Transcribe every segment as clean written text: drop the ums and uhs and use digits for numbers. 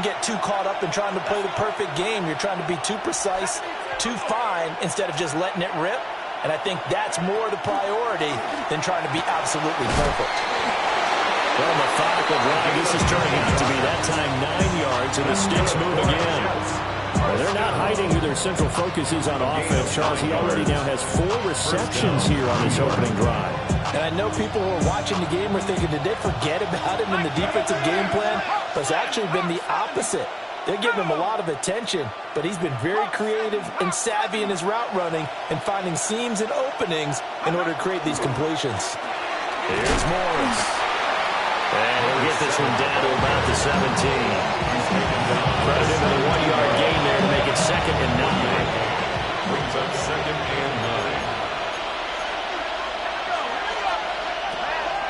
Get too caught up in trying to play the perfect game. You're trying to be too precise, too fine, instead of just letting it rip. And I think that's more the priority than trying to be absolutely perfect. Well, methodical drive. This is turning out to be that time 9 yards, and the Sticks move again. Well, they're not hiding who their central focus is on offense. Charles, he already now has 4 receptions here on this opening drive. And I know people who are watching the game are thinking, did they forget about him in the defensive game plan? But it's actually been the opposite. They're giving him a lot of attention, but he's been very creative and savvy in his route running and finding seams and openings in order to create these completions. Here's Morris. And he'll get this one down to about the 17. Credit him with a 1-yard gain there to make it 2nd and 9. Brings up 2nd and 9.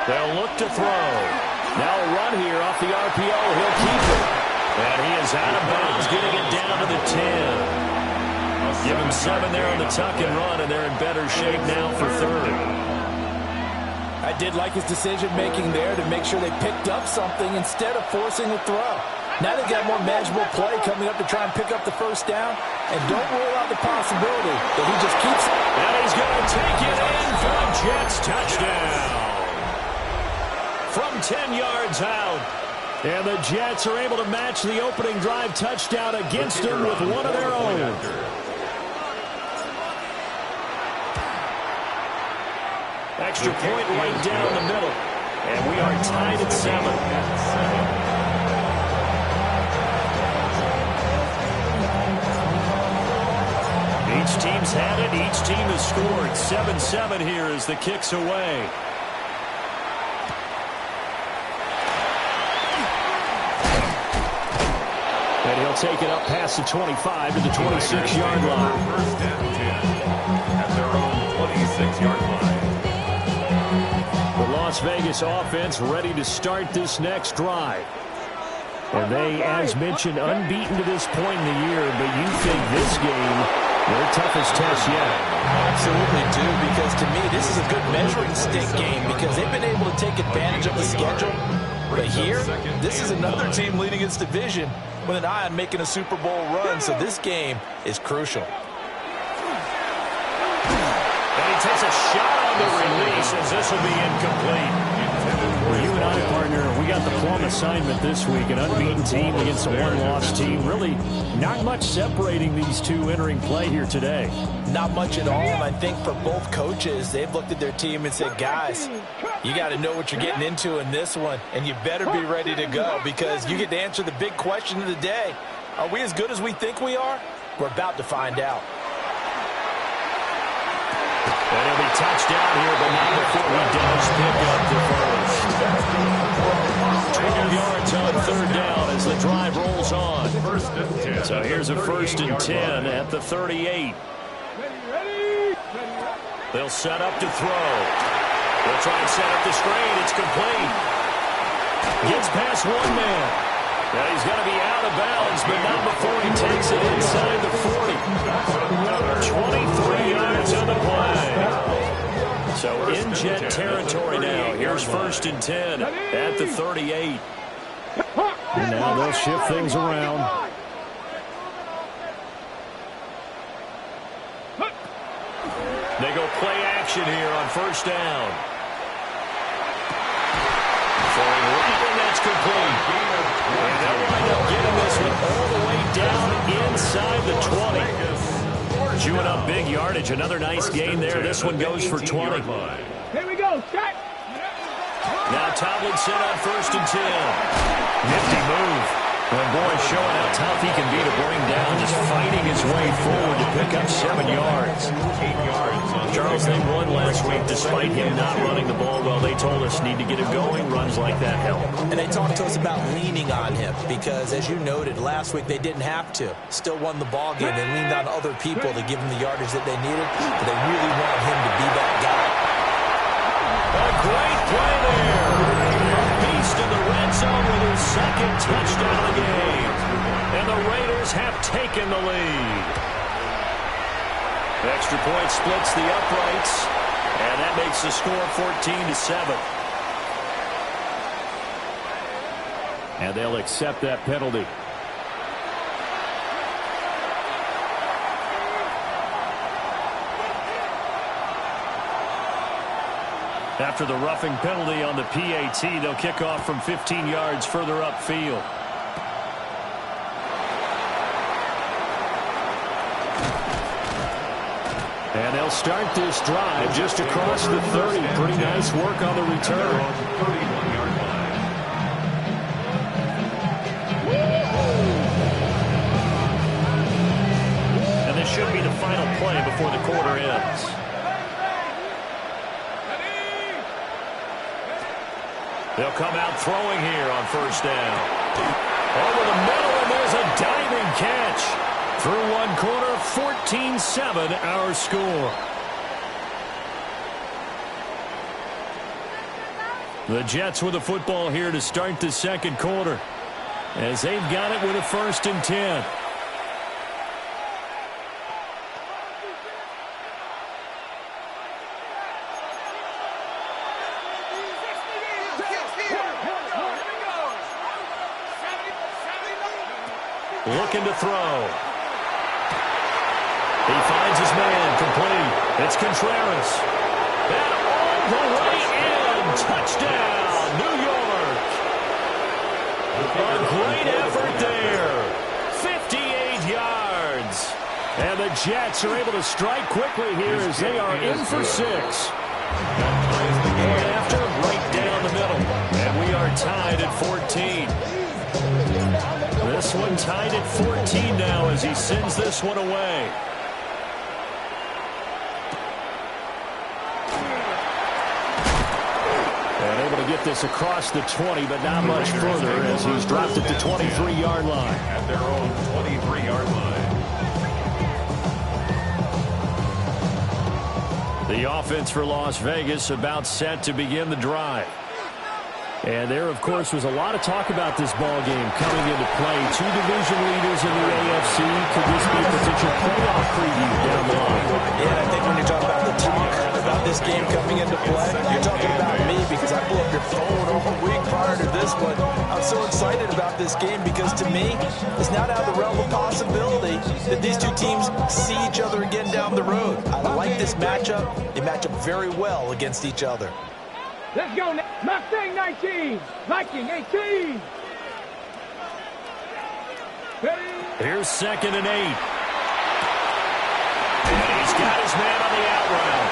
They'll look to throw. Now a run here off the RPO. He'll keep it. And he is out of bounds, getting it down to the 10. Give him 7 there on the tuck and run, and they're in better shape now for 3rd. I did like his decision-making there to make sure they picked up something instead of forcing a throw. Now they've got more manageable play coming up to try and pick up the first down. And don't rule out the possibility that he just keeps it. And he's going to take it in for the Jets touchdown. From 10 yards out. And the Jets are able to match the opening drive touchdown against them with one of their own. Extra point right down the middle. And we are tied at 7. Each team's had it. Each team has scored. 7-7 here as the kick's away. And he'll take it up past the 25 to the 26-yard line. First and 10 at their own 26-yard line. The Las Vegas offense ready to start this next drive. And they, as mentioned, unbeaten to this point in the year, but you think this game their toughest test yet. Absolutely do, because to me this is a good measuring stick game because they've been able to take advantage of the schedule. But here, this is another team leading its division with an eye on making a Super Bowl run, so this game is crucial. And he takes a shot on the release as this will be incomplete. Well, you and I, partner, we got the plum assignment this week, an unbeaten team against a one-loss team. Really not much separating these two entering play here today. Not much at all, and I think for both coaches, they've looked at their team and said, guys, you got to know what you're getting into in this one, and you better be ready to go because you get to answer the big question of the day. Are we as good as we think we are? We're about to find out. And he'll be touched down here, but not before he does pick up the first. 12 yards on 3rd down as the drive rolls on. So here's a 1st and 10 at the 38. They'll set up to throw. They'll try and set up the screen. It's complete. Gets past one man. Now he's going to be out of bounds, but not before he takes it inside the 40. 23 yards on the play. So in Jet territory now. Here's 1st and 10 at the 38. And now they'll shift things around. They go play action here on 1st down. Throwing right, and that's complete. And they'll wind up getting this one all the way down inside the 20. Chewing up big yardage. Another nice gain there. This one goes for 20. Here we go. Check. Now Tomlinson on 1st and 10. Nifty move. And boy, showing how tough he can be to bring down, just fighting his way forward to pick up 7 yards. 8 yards. Charles, they won last week despite him not running the ball well. They told us need to get him going. Runs like that help. And they talked to us about leaning on him because, as you noted, last week they didn't have to. Still won the ball game. They leaned on other people to give them the yardage that they needed, but they really want him to be that guy. A great play there. Beast in the red zone with his 2nd touchdown of the game. And the Raiders have taken the lead. Extra point splits the uprights, and that makes the score 14-7. And they'll accept that penalty. After the roughing penalty on the PAT, they'll kick off from 15 yards further upfield. And they'll start this drive just across the 30. Pretty nice work on the return. 31-yard line. And this should be the final play before the quarter ends. They'll come out throwing here on first down. Over the middle, and there's a diving catch. Through one corner, 14-7 our score. The Jets with the football here to start the second quarter, as they've got it with a 1st and 10. Looking to throw. He finds his man, complete. It's Contreras. And all the way in. Touchdown, New York. A great effort there. 58 yards. And the Jets are able to strike quickly here as they are in for 6. And after, right down the middle. And we are tied at 14. This one tied at 14 now as he sends this one away. And able to get this across the 20, but not much further as he's dropped at the 23-yard line. At their own 23-yard line. The offense for Las Vegas about set to begin the drive. And there, of course, was a lot of talk about this ball game coming into play. 2 division leaders in the AFC. Could this be a potential playoff preview down the line? Yeah, I think when you talk about the talk about this game coming into play, you're talking about me because I blew up your phone over a week prior to this one. I'm so excited about this game because to me, it's not out of the realm of possibility that these two teams see each other again down the road. I like this matchup. They match up very well against each other. Let's go. Mustang 19. Viking 18. Ready? Here's 2nd and 8. And he's got his man on the out route.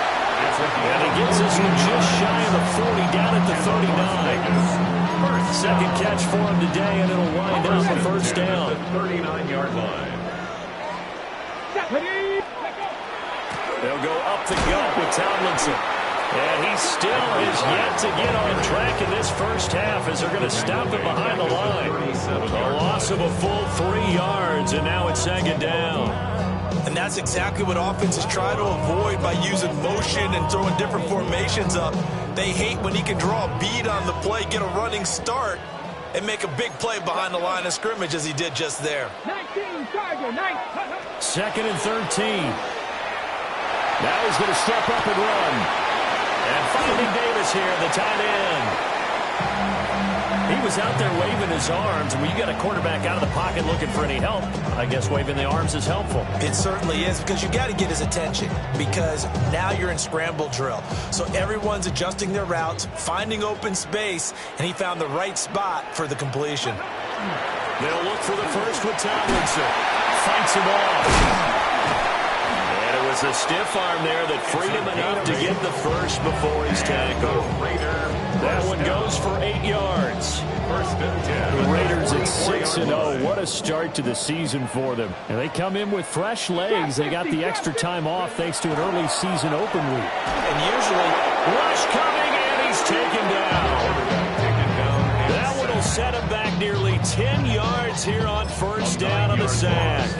And he gets this one just shy of the 40 down at the 39. Second catch for him today, and it'll wind up the 1st down. The 39-yard line. They'll go up the gut with Tomlinson. And he still is yet to get on track in this first half as they're going to stop him behind the line. A loss of a full 3 yards, and now it's 2nd down. And that's exactly what offenses try to avoid by using motion and throwing different formations up. They hate when he can draw a bead on the play, get a running start, and make a big play behind the line of scrimmage as he did just there. 19, Tiger, 9. 2nd and 13. Now he's going to step up and run. And finding Davis here, the tight end. He was out there waving his arms, and when you got a quarterback out of the pocket looking for any help, I guess waving the arms is helpful. It certainly is, because you got to get his attention, because now you're in scramble drill. So everyone's adjusting their routes, finding open space, and he found the right spot for the completion. They'll look for the first with Tomlinson. Fights him off. It's a stiff arm there that freed him enough to get the first before he's tackled. That one goes for 8 yards. The Raiders at 6-0. What a start to the season for them. And they come in with fresh legs. They got the extra time off thanks to an early season open week. And usually, rush coming, and he's taken down. That one will set him back nearly 10 yards here on first down on the sack.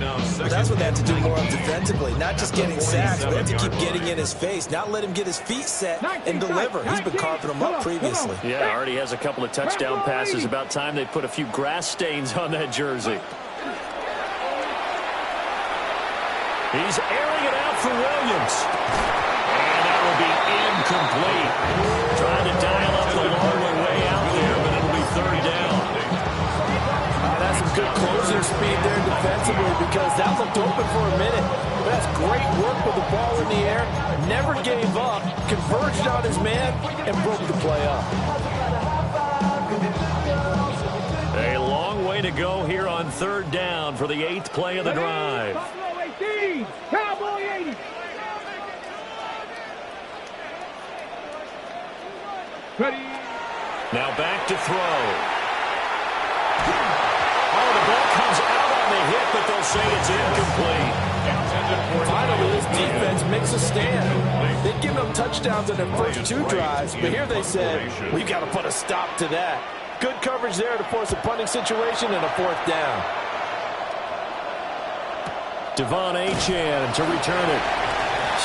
That's what they have to do more of defensively, not just getting sacks, but they have to keep getting in his face, not let him get his feet set and deliver. He's been carving them up previously. Yeah, already has a couple of touchdown passes. About time they put a few grass stains on that jersey. He's airing it out for Williams. And that will be incomplete. Trying to dial up the long way out there, but it'll be 3rd down. That's some Good closing speed there defensively because that looked open for a minute. But that's great work with the ball in the air. Never gave up, converged on his man, and broke the play up. A long way to go here on third down for the 8th play of the drive. Buffalo 18, Cowboy 80. Ready. Now back to throw. Oh, the ball comes out on the hit, but they'll say it's incomplete. Finally, this defense makes a stand. They've given them touchdowns in their first 2 drives, but here they said, we've got to put a stop to that. Good coverage there to force a punting situation and a 4th down. Devon Achane to return it.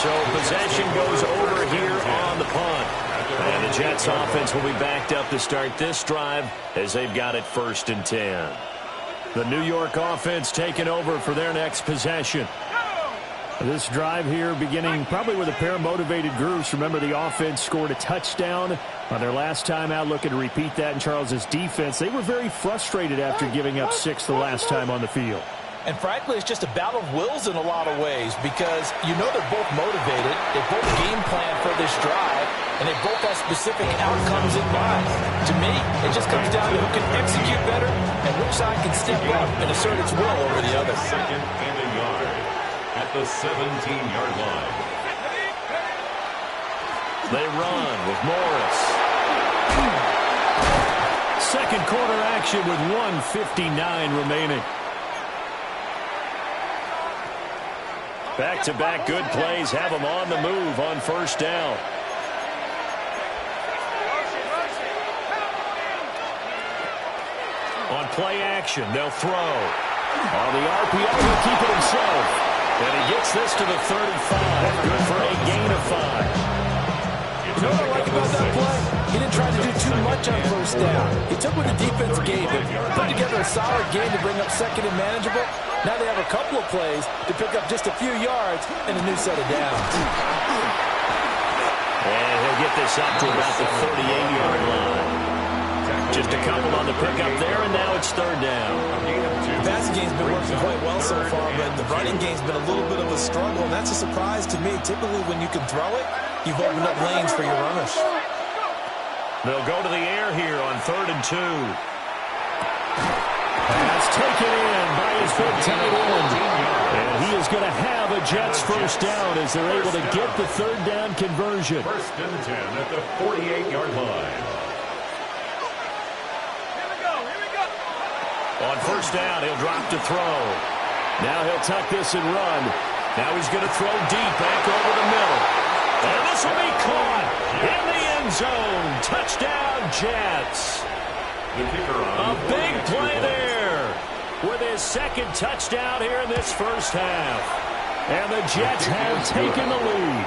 So possession goes over here on the punt. And the Jets offense will be backed up to start this drive as they've got it 1st and 10. The New York offense taking over for their next possession. This drive here beginning probably with a pair of motivated groups. Remember, the offense scored a touchdown on their last time out. Looking to repeat that in Charles' defense. They were very frustrated after giving up 6 the last time on the field. And frankly, it's just a battle of wills in a lot of ways because you know they're both motivated. They both game plan for this drive, and they both have specific outcomes in mind. To me, it just comes down to who can execute better and which side can step up and assert its will over the other. 2nd and a yard at the 17-yard line. They run with Morris. Second quarter action with 1:59 remaining. Back-to-back good plays have them on the move on 1st down. On play action, they'll throw. On the RPO, he'll keep it himself. And he gets this to the 35. Good for a gain of 5. You know what I like about that play? He didn't try to do too much on 1st down. He took what the defense gave him, put together a solid game to bring up 2nd and manageable. Now they have a couple of plays to pick up just a few yards and a new set of downs. And he'll get this up to about the 38-yard line. Just a couple on the pickup there, and now it's 3rd down. The passing game's been working quite well so far, but the running game's been a little bit of a struggle, and that's a surprise to me. Typically, when you can throw it, you've opened up lanes for your runners. They'll go to the air here on 3rd and 2. That's taken in by his big tight end. And he is going to have a Jets 1st down as they're able to get the 3rd down conversion. 1st and 10 at the 48-yard line. On 1st down, he'll drop to throw. Now he'll tuck this and run. Now he's going to throw deep back over the middle. And this will be caught in the end zone. Touchdown, Jets. A big play there with his 2nd touchdown here in this 1st half. And the Jets have taken the lead.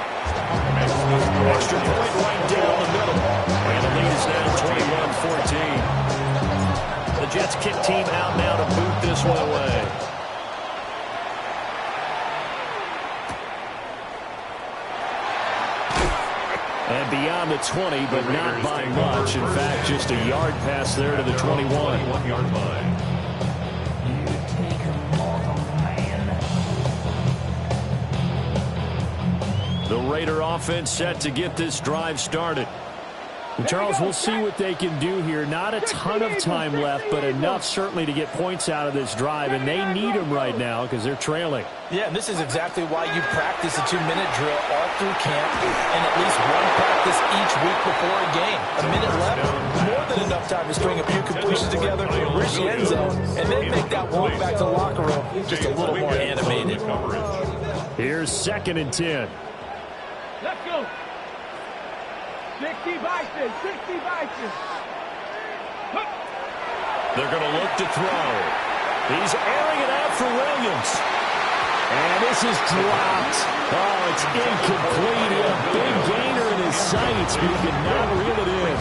Extra point right down the middle. And the lead is now 21-14. The Jets kick team out now to boot this one away. And beyond the 20, but not by much. In fact, just a yard pass there to the 21-yard line. The Raider offense set to get this drive started. Charles, we'll see what they can do here. Not a ton of time left, but enough certainly to get points out of this drive, and they need them right now because they're trailing. Yeah, and this is exactly why you practice a 2-minute drill all through camp and at least one practice each week before a game. A minute left, more than enough time to string a few completions together, reach the end zone, and then make that walk back to the locker room just a little more animated. Here's 2nd and 10. Let's go. 60 Vikings, 60 Vikings. They're going to look to throw. He's airing it out for Williams. And this is dropped. Oh, it's incomplete. He had a big gainer in his sights, but he could not reel it in.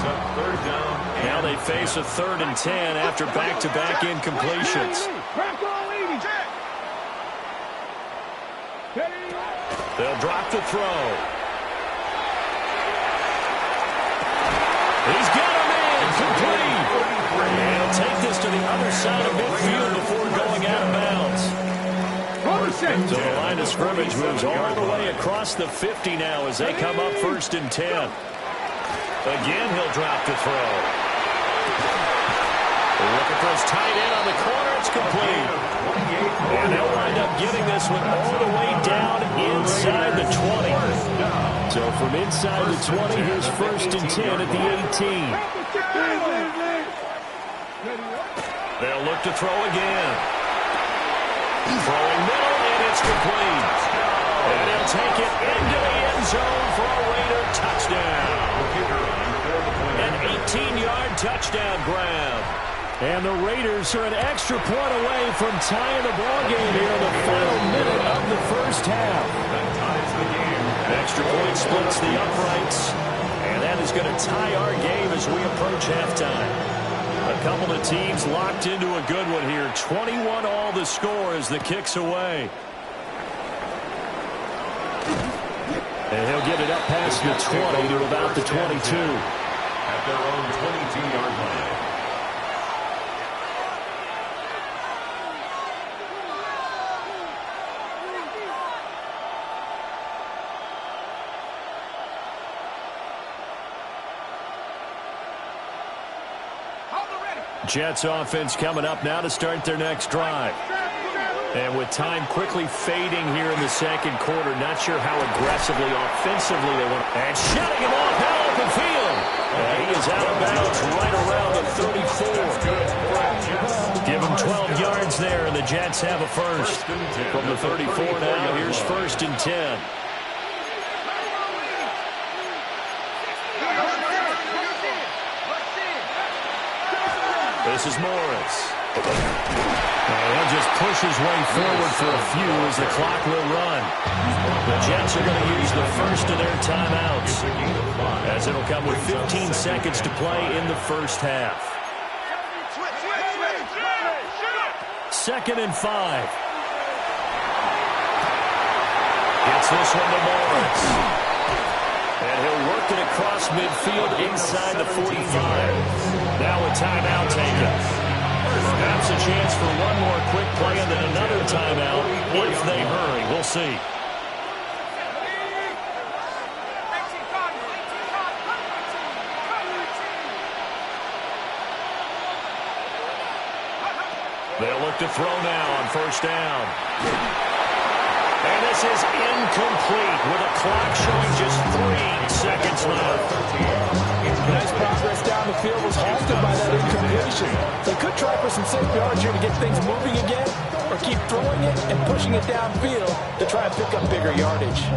Now they face a 3rd and 10 after back-to-back incompletions. They'll drop the throw. He's got a man complete. And They'll take this to the other side of midfield before going out of bounds. So the line of scrimmage moves all the way across the 50 now as they come up 1st and 10. Again, he'll drop to throw. Looking for his tight end on the corner. It's complete. And they'll wind up getting this one all the way down inside the 20. So from inside the 20, here's 1st and 10 at the 18. They'll look to throw again. Throwing middle, and it's complete. And he'll take it into the end zone for a Raider touchdown. An 18-yard touchdown grab. And the Raiders are an extra point away from tying the ball game here in the final minute of the first half. Extra point splits the uprights. And that is going to tie our game as we approach halftime. A couple of teams locked into a good one here. 21 all the score as the kick's away. And he'll get it up past the 20 to about the 22. At their own 22-yard line. Jets offense coming up now to start their next drive. And with time quickly fading here in the second quarter, not sure how aggressively, offensively they want. And shutting him off now open field. And he is out of bounds right around the 34. Give him 12 yards there, and the Jets have a first. From the 34 now, here's 1st and 10. This is Morris. And he'll just push his way forward for a few as the clock will run. The Jets are going to use the first of their timeouts, as it'll come with 15 seconds to play in the first half. 2nd and 5. Gets this one to Morris. And he'll work it across midfield inside the 45. Now a timeout taken. Perhaps a chance for one more quick play and then another timeout if they hurry. We'll see. They'll look to throw now on 1st down. And this is incomplete with a clock showing just 3 seconds left. Nice progress down the field was halted by that incompletion. They could try for some safe yards here to get things moving again, or keep throwing it and pushing it downfield to try and pick up bigger yardage.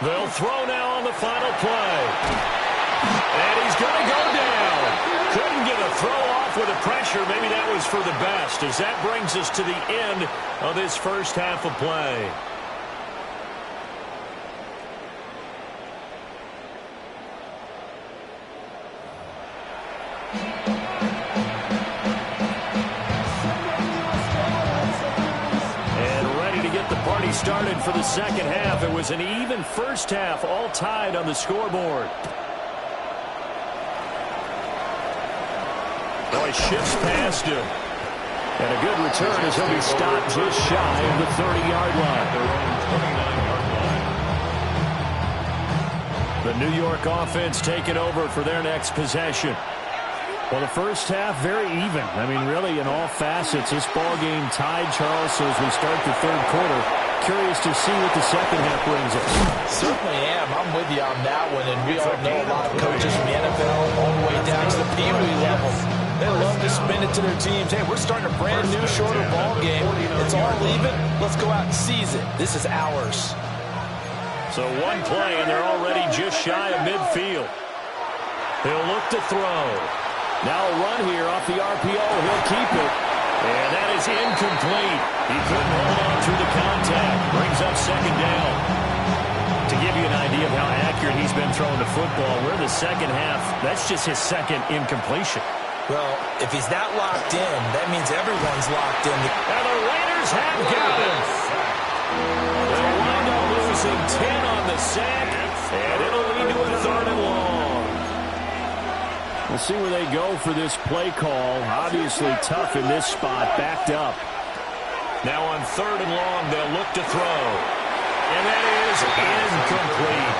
They'll throw now on the final play. And he's going to go down. Couldn't get a throw off with the pressure. Maybe that was for the best, as that brings us to the end of this first half of play. Started for the second half. It was an even first half, all tied on the scoreboard. Boy, shifts past him. And a good return as he'll be stopped just shy of the 30-yard line. The New York offense taking over for their next possession. Well, the first half, very even. I mean, really, in all facets, this ball game tied, Charles, so as we start the third quarter, curious to see what the second half brings us. Certainly am. I'm with you on that one, and we all know a lot of coaches from the NFL all the way down to the Pee Wee level. They love to spin it to their teams. Hey, we're starting a brand new, shorter ball game. It's all even. Let's go out and seize it. This is ours. So one play, and they're already just shy of midfield. He'll look to throw. Now a run here off the RPO. He'll keep it. And that is incomplete. He couldn't hold on through the contact. Brings up second down. To give you an idea of how accurate he's been throwing the football, we're in the second half. That's just his second incompletion. Well, if he's not locked in, that means everyone's locked in. And the Raiders have got him. They'll wind up losing 10 on the sack. And it'll lead to a 3rd and long. We'll see where they go for this play call. Obviously tough in this spot, backed up. Now on 3rd and long, they'll look to throw. And that is incomplete.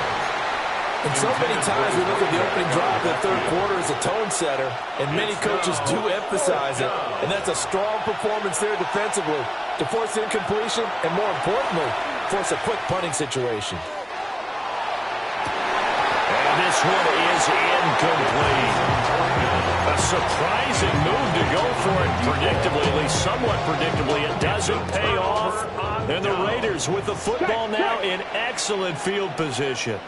And so many times we look at the opening drive of the 3rd quarter as a tone setter, and many coaches do emphasize it. And that's a strong performance there defensively to force incompletion and, more importantly, force a quick punting situation. And this one is incomplete. A surprising move to go for it predictably, at least somewhat predictably. It doesn't pay off. And the Raiders with the football now in excellent field position.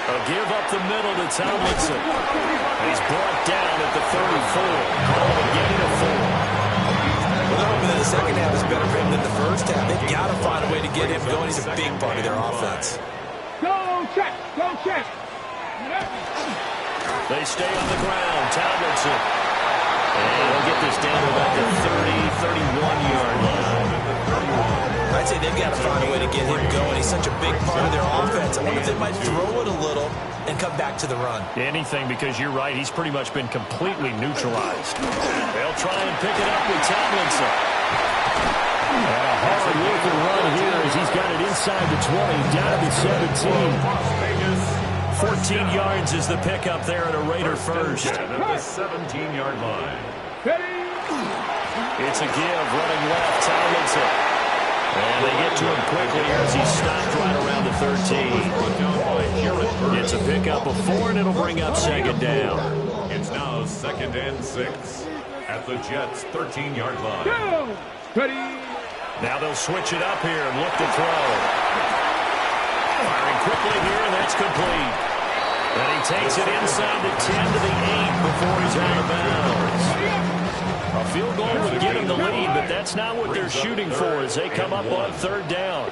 A give up the middle to Tomlinson. He's brought down at the 34. Call it a gain of 4. Well, they're hoping that the second half is better for him than the first half. They've got to find a way to get him going. He's a big part of their offense. Go check. Go check. They stay on the ground. Tomlinson. And they'll get this down to about the 30, 31-yard line. I'd say they've got to find a way to get him going. He's such a big part of their offense. I wonder if they might throw it a little and come back to the run. Anything, because you're right, he's pretty much been completely neutralized. They'll try and pick it up with Tomlinson. And a hard-working run here as he's got it inside the 20, down to the 17. 14 yards is the pickup there at a Raider first. At the 17-yard line. It's a give, running left, Tomlinson. And they get to him quickly as he's stopped right around the 13. It's a pickup of 4, and it'll bring up 2nd down. It's now 2nd and 6 at the Jets' 13-yard line. Go. Ready. Now they'll switch it up here and look to throw. Firing quickly here, and that's complete. And he takes it inside the 10 to the 8 before he's out of bounds. A field goal would get him the lead, but that's not what they're shooting for as they come up on 3rd down.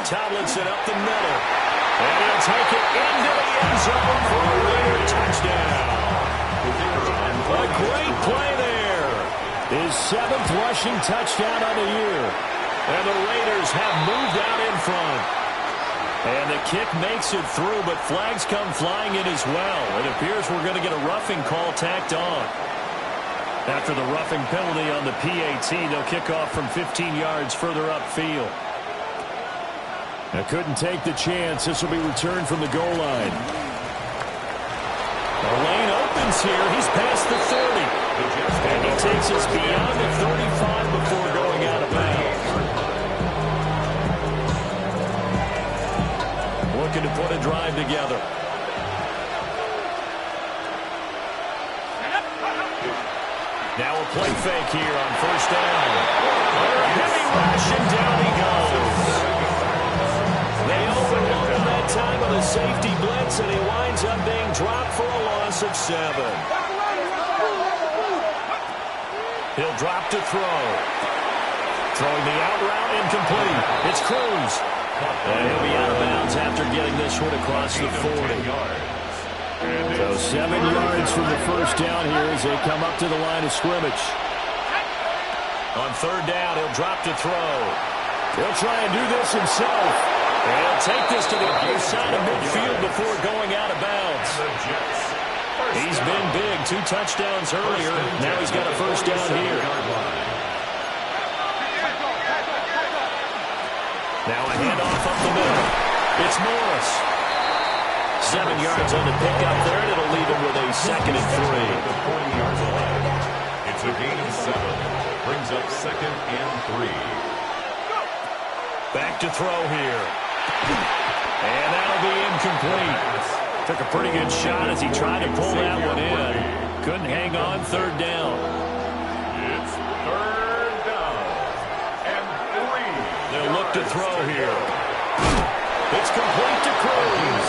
Tomlinson up the middle. And he'll take it into the end zone for a Raider touchdown. A great play there. His 7th rushing touchdown on the year. And the Raiders have moved out in front. And the kick makes it through, but flags come flying in as well. It appears we're going to get a roughing call tacked on. After the roughing penalty on the PAT, they'll kick off from 15 yards further upfield. Now couldn't take the chance. This will be returned from the goal line. The lane opens here. He's past the 30. And he takes us beyond the 35 before going out of bounds. Looking to put a drive together. Now a play fake here on 1st down. Heavy rush, and down he goes. They open up that time with a safety blitz, and he winds up being dropped for a loss of 7. He'll drop to throw. Throwing the out route, incomplete. It's Cruz. And he'll be out of bounds after getting this one across the 40. So 7 yards from the 1st down here as they come up to the line of scrimmage. On 3rd down, he'll drop to throw. He'll try and do this himself. And he'll take this to the other side of midfield before going out of bounds. He's been big. 2 touchdowns earlier. Now he's got a 1st down here. Now a handoff up the middle. It's Morris. 7 yards on the pickup there, and it'll leave him with a 2nd and 3. It's a gain of 7. Brings up 2nd and 3. Back to throw here. And that'll be incomplete. Took a pretty good shot as he tried to pull that one in. Couldn't hang on. 3rd down. It's 3rd down and 3. They'll look to throw here. It's complete to Cruz.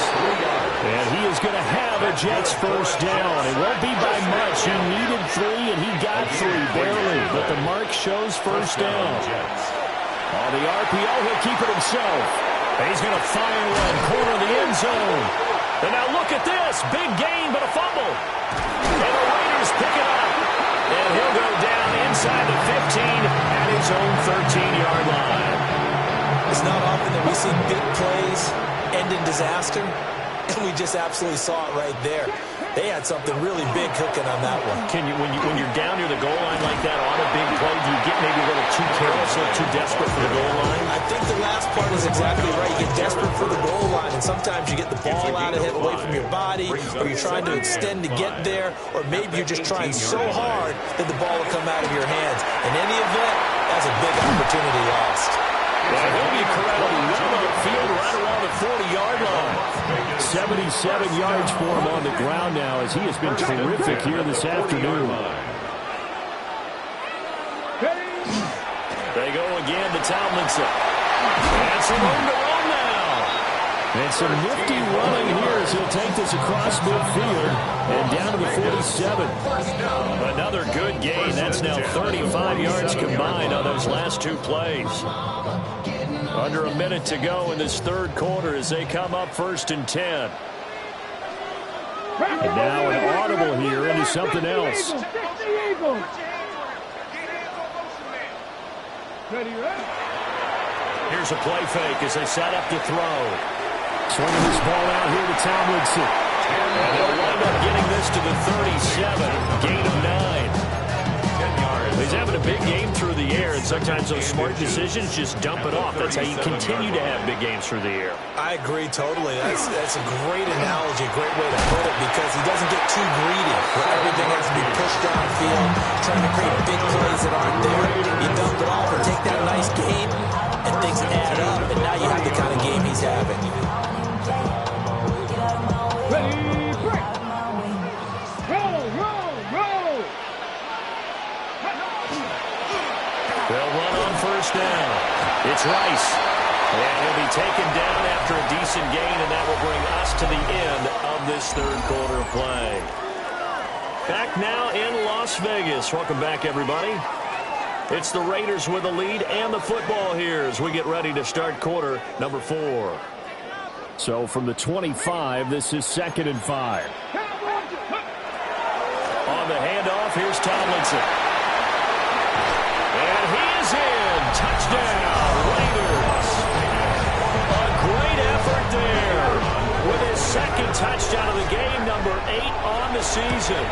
And he is going to have a Jets 1st down. It won't be by much. He needed 3, and he got 3, barely. But the mark shows 1st down. On the RPO, he'll keep it himself. He's going to fire one, corner of the end zone. And now look at this. Big gain, but a fumble. And the Raiders pick it up. And he'll go down inside the 15 at his own 13-yard line. It's not often that We see big plays end in disaster, and we just absolutely saw it right there. They had something really big cooking on that one. When you're down near the goal line like that on a big play, do you get maybe a little too careless, a little too desperate for the goal line? I think the last part is exactly right. You get desperate for the goal line, and sometimes you get the ball out of it, away from your body, or you're trying to extend to get there, or maybe you're just trying so hard that the ball will come out of your hands. In any event, that's a big opportunity lost. Well, he'll be corralled well on the field right around the 40-yard line. 77 yards for him on the ground now as he has been terrific here this afternoon. They go again to Tomlinson. And some room to run now. And some nifty running here as he'll take this across midfield and down to the 47. Another good gain. That's now 35 yards combined on those last two plays. Under a minute to go in this third quarter as they come up 1st and 10. And now an audible here into something else. Here's a play fake as they set up to throw. Swinging this ball out here to Tomlinson. And they'll wind up getting this to the 37. Gain of 9. He's having a big game through the air, and sometimes those smart decisions just dump it off. That's how you continue to have big games through the air. I agree totally. That's a great analogy, a great way to put it, because he doesn't get too greedy where everything has to be pushed downfield, trying to create big plays that aren't there. You dump it off and take that nice gain, and things add up, and now you have the kind of game he's having. They'll run on 1st down. It's Rice. And he'll be taken down after a decent gain, and that will bring us to the end of this third quarter of play. Back now in Las Vegas. Welcome back, everybody. It's the Raiders with the lead and the football here as we get ready to start quarter number 4. So from the 25, this is 2nd and 5. On the handoff, here's Tomlinson. And he is in. Touchdown, Raiders. A great effort there with his 2nd touchdown of the game, number 8 on the season.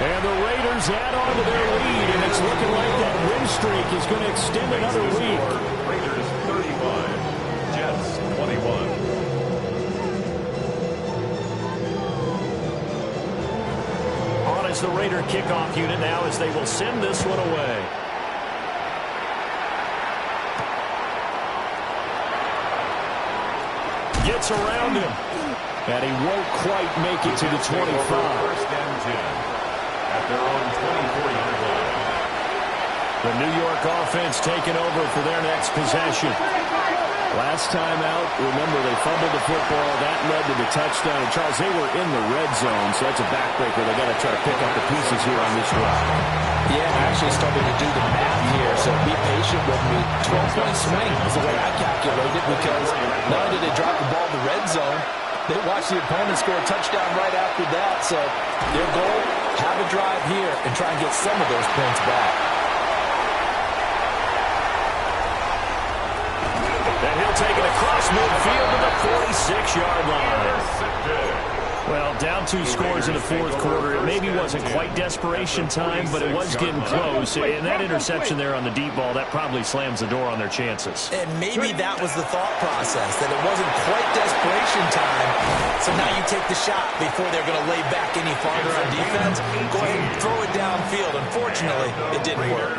And the Raiders add on to their lead, and it's looking like that win streak is going to extend another week. Raiders 35, Jets 21. On as the Raider kickoff unit now as they will send this one away. Gets around him. And he won't quite make it to the 25. 1st and 10 at their own 24-yard line. The New York offense taking over for their next possession. Last time out, remember, they fumbled the football. That led to the touchdown. And, Charles, they were in the red zone, so that's a backbreaker. They got to try to pick up the pieces here on this drive. Yeah, actually starting to do the math here, so be patient with me. 12-point swing is the way I calculate it, because not only did they drop the ball in the red zone, they watched the opponent score a touchdown right after that. So their goal, have a drive here and try and get some of those points back. And he'll take it across midfield to the 46-yard line. Well, down 2 scores in the fourth quarter. It maybe wasn't quite desperation time, but it was getting close. And that interception there on the deep ball, that probably slams the door on their chances. And maybe that was the thought process, that it wasn't quite desperation time. So now you take the shot before they're going to lay back any farther on defense. Go ahead and throw it downfield. Unfortunately, it didn't work.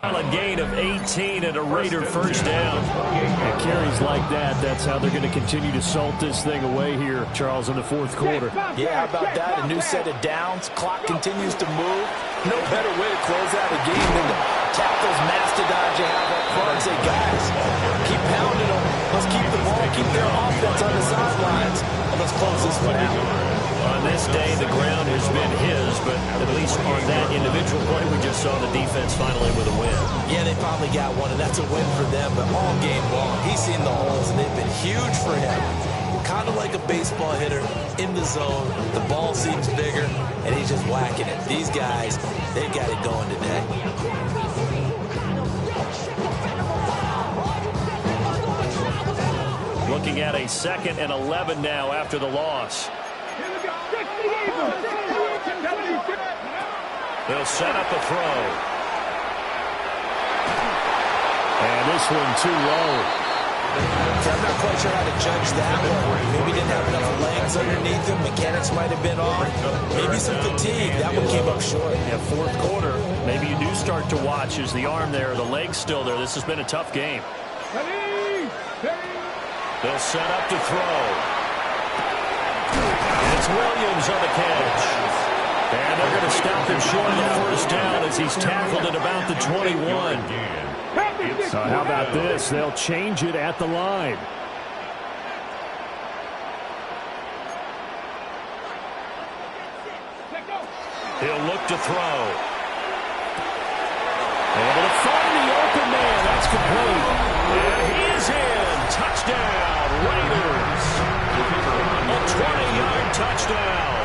A gain of 18 and a Raider 1st down. And carries like that, that's how they're going to continue to salt this thing away here, Charles, in the fourth quarter. Yeah, how about that? A new set of downs. Clock continues to move. No better way to close out a game than to tap those mastodons you have up front and say, guys, keep pounding them. Let's keep the ball, keep their offense on the sidelines, and let's close this one out. On this day, the ground has been his, but at least on that individual play, we just saw the defense finally with a win. Yeah, they finally got one, and that's a win for them, but all game long, he's seen the holes, and they've been huge for him. kind of like a baseball hitter in the zone. The ball seems bigger, and he's just whacking it. These guys, they got it going today. Looking at a 2nd and 11 now after the loss. They'll set up a throw. And this one too low. I'm not quite sure how to judge that one. Maybe didn't have enough legs underneath him. Mechanics might have been off. Maybe some fatigue. That one came up short. Yeah, 4th quarter. Maybe you do start to watch. Is the arm there, the leg's still there? This has been a tough game. They'll set up to throw. It's Williams on the catch. And they're going to stop him short of the 1st down as he's tackled at about the 21. So how about this? They'll change it at the line. He'll look to throw. Able to find the open man. That's complete. And he is in. Touchdown, Raiders. A 20-yard touchdown.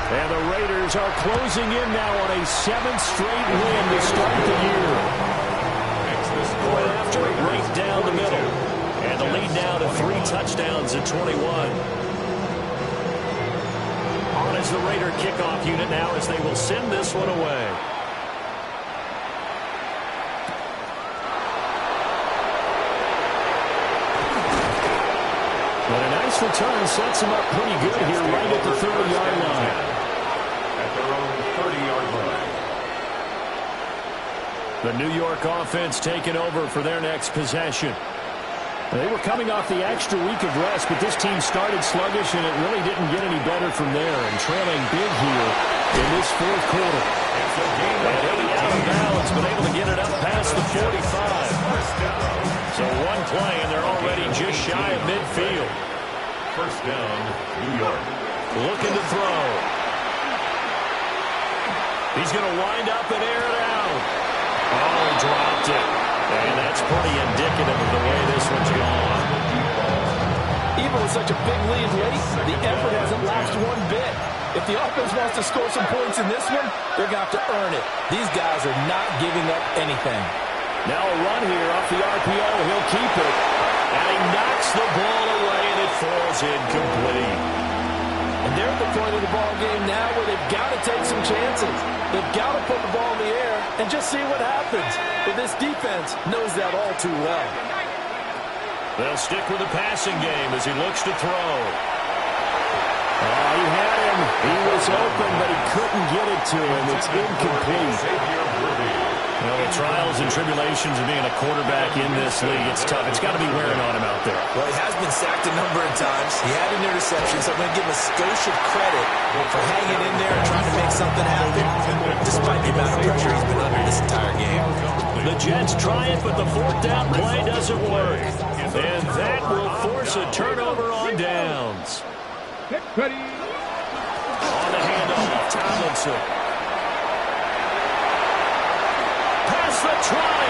And the Raiders are closing in now on a 7th straight win to start the year. Right after it, right down the middle. And the lead now to 3 touchdowns at 21. On is the Raider kickoff unit now as they will send this one away. But a nice return sets him up pretty good here right at the 30-yard line. At their own 30-yard line. The New York offense taking over for their next possession. They were coming off the extra week of rest, but this team started sluggish, and it really didn't get any better from there, and trailing big here in this 4th quarter. And he'll be out of bounds, but able to get it up past the 45. So one play, and they're already just shy of midfield. 1st down, New York. Looking to throw. He's going to wind up and air it out. Oh, dropped it. And that's pretty indicative of the way this one's gone. Even with such a big lead late, the effort hasn't lasted one bit. If the offense wants to score some points in this one, they're going to have to earn it. These guys are not giving up anything. Now a run here off the RPO. He'll keep it. And he knocks the ball away, and it falls incomplete. And they're at the point of the ball game now where they've got to take some chances. They've got to put the ball in the air and just see what happens. But this defense knows that all too well. They'll stick with the passing game as he looks to throw. Oh, he had him. He was open, but he couldn't get it to him. It's incomplete. You know, the trials and tribulations of being a quarterback in this league, it's tough. It's got to be wearing on him out there. Well, he has been sacked a number of times. He had an interception, so I'm going to give him a skosh of credit for hanging in there and trying to make something happen, despite the amount of pressure he's been under this entire game. The Jets try it, but the 4th down play doesn't work. And that will force a turnover on downs. Ready. On the handoff, Tomlinson. Past the try,